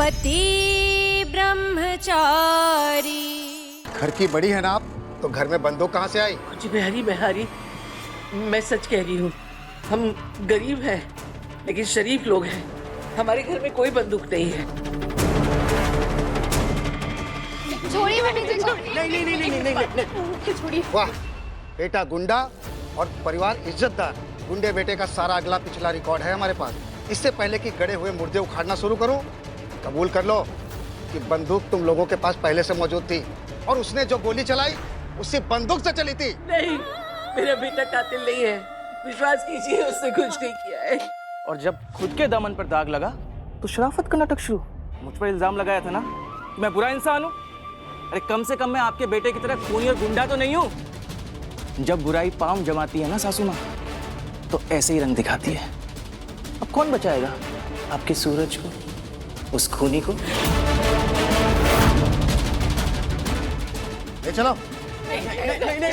पति ब्रह्मचारी। घर की बड़ी है ना आप, तो घर में बंदूक कहाँ से आई? जी बिहारी, मैं सच कह रही हूँ। हम गरीब हैं लेकिन शरीफ लोग हैं। हमारे घर में कोई बंदूक नहीं है। छोड़िए नहीं। छोड़िए। वाह बेटा गुंडा और परिवार इज्जतदार। गुंडे बेटे का सारा अगला पिछला रिकॉर्ड है हमारे पास। इससे पहले कि गड़े हुए मुर्दे उखाड़ना शुरू करूं, कबूल कर लो कि बंदूक तुम लोगों के पास पहले से मौजूद थी और उसने जो गोली चलाई उसी बंदूक से चली थी। नहीं, मेरा बेटा कातिल नहीं है। विश्वास कीजिए, उसने कुछ नहीं किया है। और जब खुद के दामन पर दाग लगा तो शराफत का नाटक शुरू। मुझ पर इल्जाम लगाया था ना कि मैं बुरा इंसान हूँ। अरे कम से कम मैं आपके बेटे की तरह खूनी और गुंडा तो नहीं हूँ। जब बुराई पांव जमाती है ना सासू माँ, तो ऐसे ही रंग दिखाती है। अब कौन बचाएगा आपके सूरज को, उस खूनी को? ले चलो।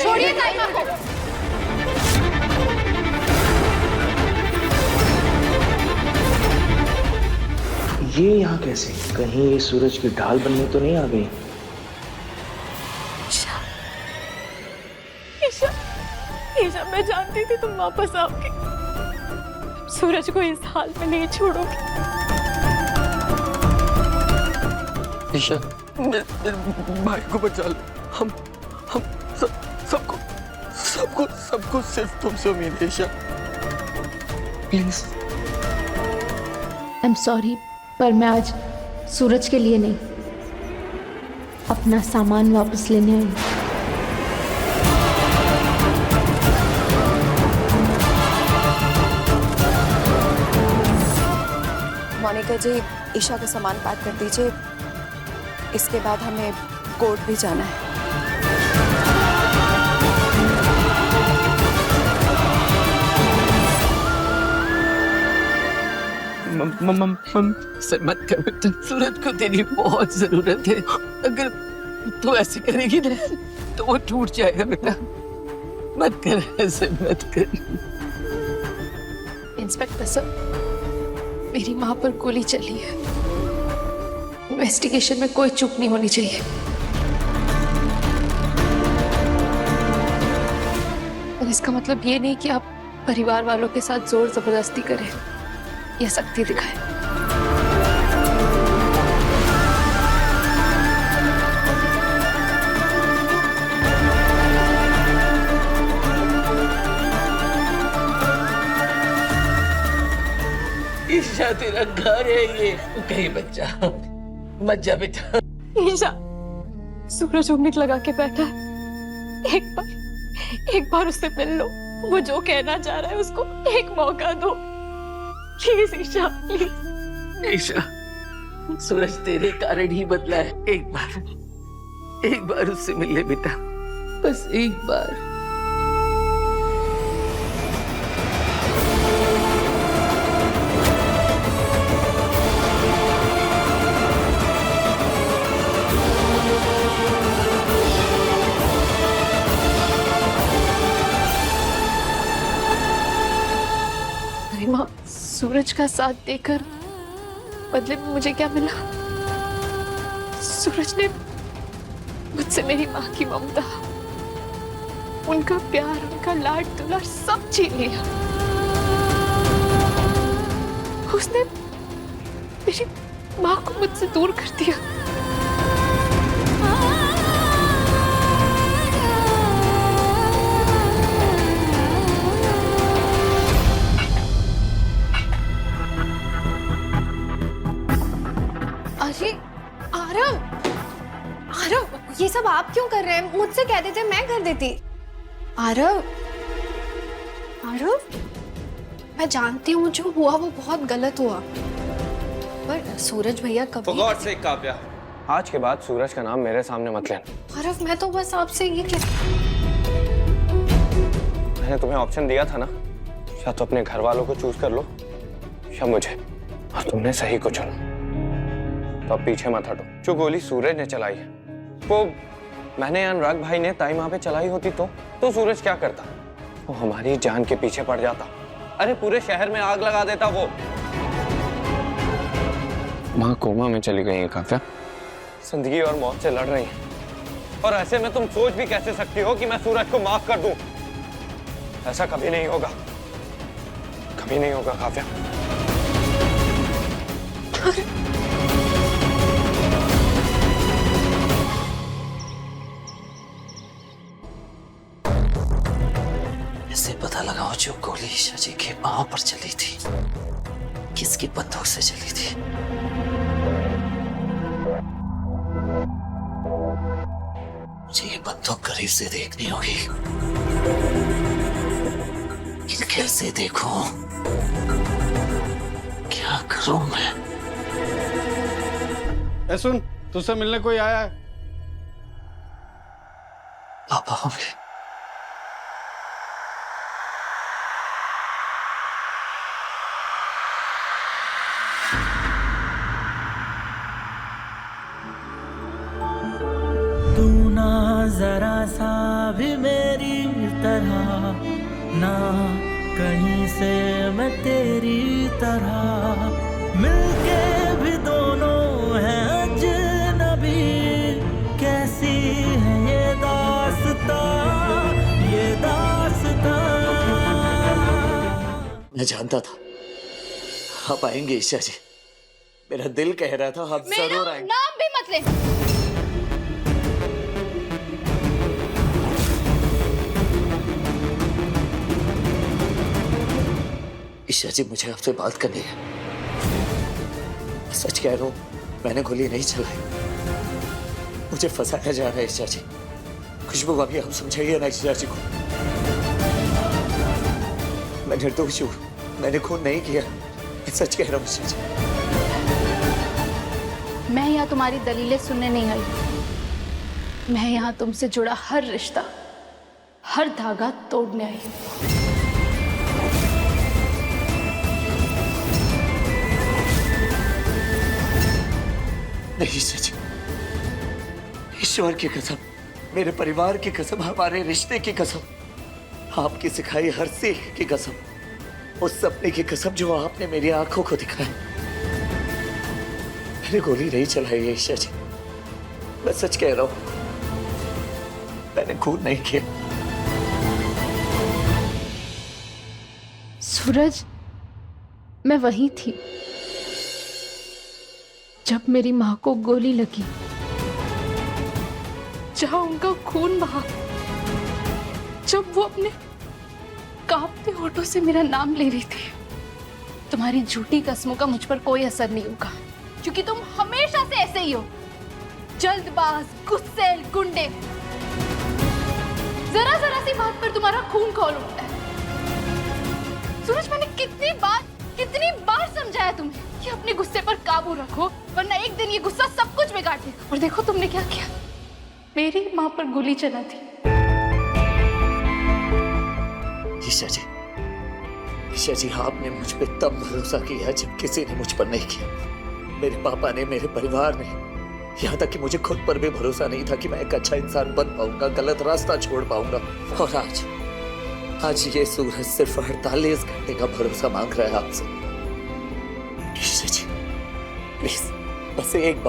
छोड़िए ताईमा को। ये यहाँ कैसे? कहीं ये सूरज की ढाल बनने तो नहीं आ गई? ईशा, मैं जानती थी तुम वापस आओगे। सूरज को इस हाल में नहीं छोड़ोगे। ईशा, भाई को बचा लो। हम सबको सिर्फ तुमसे उम्मीद है Isha, please. I am sorry, पर मैं आज सूरज के लिए नहीं, अपना सामान वापस लेने आई हूँ। मोनिका जी, ईशा का सामान पैक कर दीजिए। इसके बाद हमें कोर्ट भी जाना है। मम से मत कर बेटा। सूरज को तेरी बहुत जरूरत है। अगर तू ऐसे करेगी ना तो वो टूट जाएगा बेटा। मत कर, ऐसे मत कर। इंस्पेक्टर सर, मेरी माँ पर गोली चली है। इन्वेस्टिगेशन में कोई चूक नहीं होनी चाहिए। और इसका मतलब ये नहीं कि आप परिवार वालों के साथ जोर जबरदस्ती करें या सख्ती दिखाएं। ईशा, तेरा घर है ये, कहीं बच्चा मत जा बेटा। ईशा, सूरज उम्मीद लगा के बैठा है। एक बार उससे मिल लो। वो जो कहना चाह रहा है उसको एक मौका दो। Please Isha, please. ईशा, सूरज तेरे कारण ही बदला है। एक बार उससे मिल ले बेटा, बस एक बार। माँ, सूरज का साथ देकर बदले में मुझे क्या मिला? सूरज ने मुझसे मेरी माँ की ममता, उनका प्यार, उनका लाड दुलार सब छीन लिया। उसने मेरी माँ को मुझसे दूर कर दिया। आरव, ये सब आप क्यों कर रहे हैं? मुझसे कह देते, मैं कर देती। आरव, मैं जानती हूँ जो हुआ वो बहुत गलत हुआ, पर सूरज भैया कभी। For God's sake, काव्या, आज के बाद सूरज का नाम मेरे सामने मत लेना। आरव, मैं तो बस आपसे ये कह। मैंने तुम्हें ऑप्शन दिया था ना, या तो अपने घर वालों को चूज कर लो या मुझे, और तुमने सही को चुना। तो अब पीछे मत हटो। जो गोली सूरज ने चलाई है वो मैंने अनुराग भाई ने ताई माँ पे चलाई होती तो सूरज क्या करता? वो हमारी जान के पीछे पड़ जाता। अरे पूरे शहर में आग लगा देता वो। माँ कोमा में चली गई है काव्या, जिंदगी और मौत से लड़ रही है, और ऐसे में तुम सोच भी कैसे सकती हो कि मैं सूरज को माफ कर दूं? ऐसा कभी नहीं होगा, कभी नहीं होगा काव्या। इसे पता लगाओ जो गोली ईशा जी के पांव पर चली थी, किसकी बंदूक से चली थी। मुझे ये बंदूक करीब से देखनी होगी, कैसे देखूं, क्या करूं मैं? ए सुन, तुझसे मिलने कोई आया है। पापा होंगे। तू ना जरा सा भी मेरी तरह, ना कहीं से मैं तेरी तरह, मिलके भी दोनों हैं अजनबी, कैसी है ये दास्तां, ये दास्तां। मैं जानता था आप आएंगे ईशा जी, मेरा दिल कह रहा था आप जरूर आएंगे। नाम भी मत ले। ईशा जी मुझे आपसे बात करनी है। सच कह रहा हूं, मैंने गोली नहीं चलाई, मुझे फंसाया जा रहा है ईशा जी। खुशबू अभी आप समझाइए ना ईशा जी को। मैं निर्दोष हूं, मैंने खून नहीं किया, मैं सच कह रहा हूं ईशा जी। मैं यहाँ तुम्हारी दलीलें सुनने नहीं आई, मैं यहाँ तुमसे जुड़ा हर रिश्ता, हर धागा तोड़ने आई हूँ। नहीं सच, ईश्वर की कसम, मेरे परिवार की कसम, हमारे रिश्ते की कसम, आपकी सिखाई हर सीख की कसम, उस सपने की कसम जो आपने मेरी आंखों को दिखाया। मैंने गोली नहीं चलाई है ईशा जी, मैं सच कह रहा हूं, मैंने खून नहीं किया। सूरज, मैं वहीं थी जब मेरी माँ को गोली लगी, जहां उनका खून बहा, जब वो अपने कांपते होठों से मेरा नाम ले रही थी। तुम्हारी झूठी कसमों का मुझ पर कोई असर नहीं होगा, क्योंकि तुम हमेशा से ऐसे ही हो, जल्दबाज, गुस्सैल, गुंडे। जरा जरा सी बात पर तुम्हारा खून खौल उठता है। सूरज, मैंने कितनी बार समझाया तुम्हें कि अपने गुस्से पर काबू रखो, वरना एक दिन ये गुस्सा सब कुछ बिगाड़ देगा। और देखो तुमने क्या किया, मेरी माँ पर गोली चला दी। ईशा जी, ईशा जी, आपने मुझ पे तब भरोसा किया जब किसी ने मुझ पर नहीं किया। मेरे पापा ने, मेरे परिवार ने, यहाँ तक कि मुझे खुद पर भी भरोसा नहीं था कि मैं एक अच्छा इंसान बन पाऊंगा, गलत रास्ता छोड़ पाऊंगा। और आज ये सूरज सिर्फ 48 घंटे का भरोसा मांग रहा है आपसे। ईशा जी, प्लीज बस एक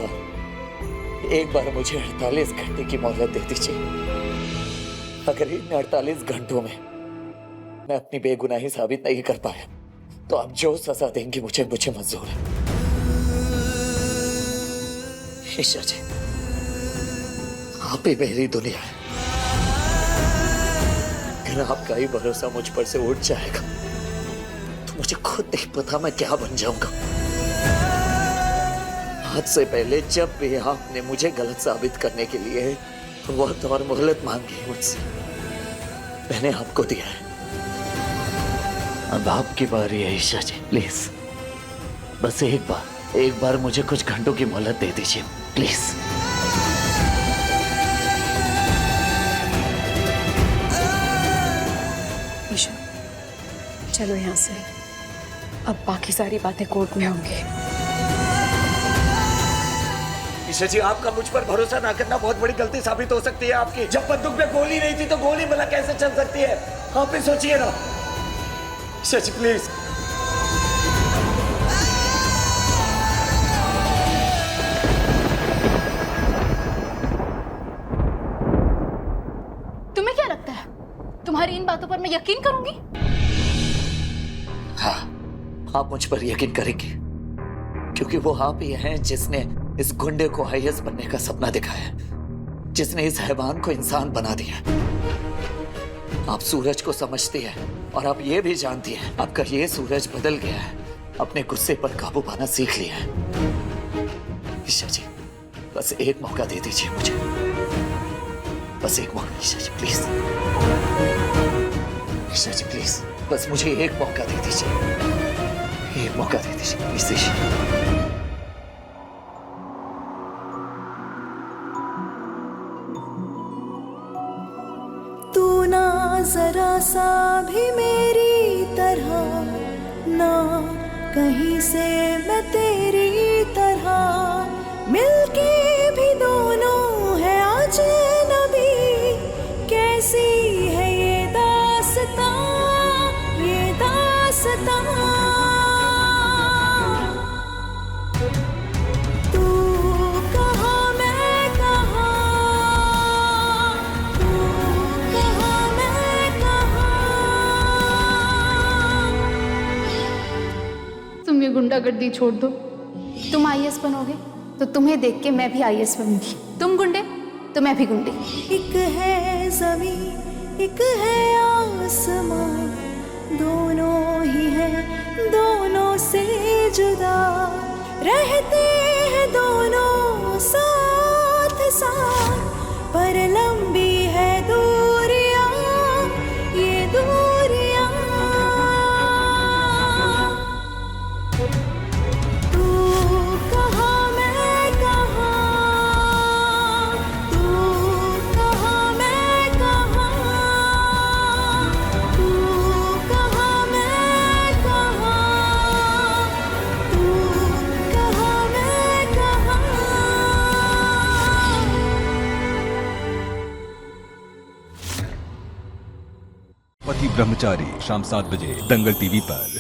बार मुझे 48 घंटे की मोहलत दे दीजिए। अगर इन 48 घंटों में मैं अपनी बेगुनाही साबित नहीं कर पाया, तो आप जो सजा देंगे मुझे मंजूर है। ईशा जी, आप ही मेरी दुनिया है। अगर आपका ही भरोसा मुझ पर से उठ जाएगा, तो मुझे खुद नहीं पता मैं क्या बन जाऊंगा। आज से पहले जब भी आपने मुझे गलत साबित करने के लिए वक्त और मोहलत मांगी मुझसे, मैंने आपको दिया है। अब आपकी बारी है ईशा जी, प्लीज बस एक बार मुझे कुछ घंटों की मोहलत दे दीजिए, प्लीज। ईशा, चलो यहाँ से, अब बाकी सारी बातें कोर्ट में होंगी। ईशा जी, आपका मुझ पर भरोसा ना करना बहुत बड़ी गलती साबित हो सकती है आपकी। जब बंदूक में गोली नहीं थी तो गोली भला कैसे चल सकती है? आप ही सोचिए ना। ईशा जी प्लीज। पर मैं यकीन करूंगी? हाँ, आप मुझ पर यकीन करेंगे क्योंकि वो आप ही हैं जिसने इस गुंडे को आईएएस बनने का सपना दिखाया, जिसने इस हैवान को इंसान बना दिया। आप सूरज को समझती हैं और आप ये भी जानती हैं आपका ये सूरज बदल गया है, अपने गुस्से पर काबू पाना सीख लिया है। ईशा जी, बस एक मौका दे दीजिए मुझे, बस एक मौका। ईशा जी प्लीज, ईशा जी प्लीज, बस मुझे एक मौका दे दीजिए, एक मौका दे दीजिए प्लीज ईशा। तू ना जरा सा भी मेरी तरह, ना कहीं से मैं तेरी तरह, मिलके भी दोनों है अजनबी। कैसी है ये दास्तां, ये दास्तां। तू कहाँ मैं कहाँ, तू कहाँ मैं कहाँ। तुम ये गुंडागर्दी छोड़ दो। तुम आईएएस बनोगे तो तुम्हें देख के मैं भी आईएएस बनूंगी। तुम गुंडे तो मैं भी गुंडी। एक है ज़मीं, एक है आसमां, दोनों ही हैं दोनों से जुदा, रहते हैं दोनों साथ साथ, पर लंबी है दूरियां, ये दूरियां। तू कहाँ मैं कहाँ, तू कहाँ मैं कहाँ, तू कहाँ मैं कहाँ, तू कहाँ मैं कहाँ। पति ब्रह्मचारी शाम 7 बजे दंगल टीवी पर।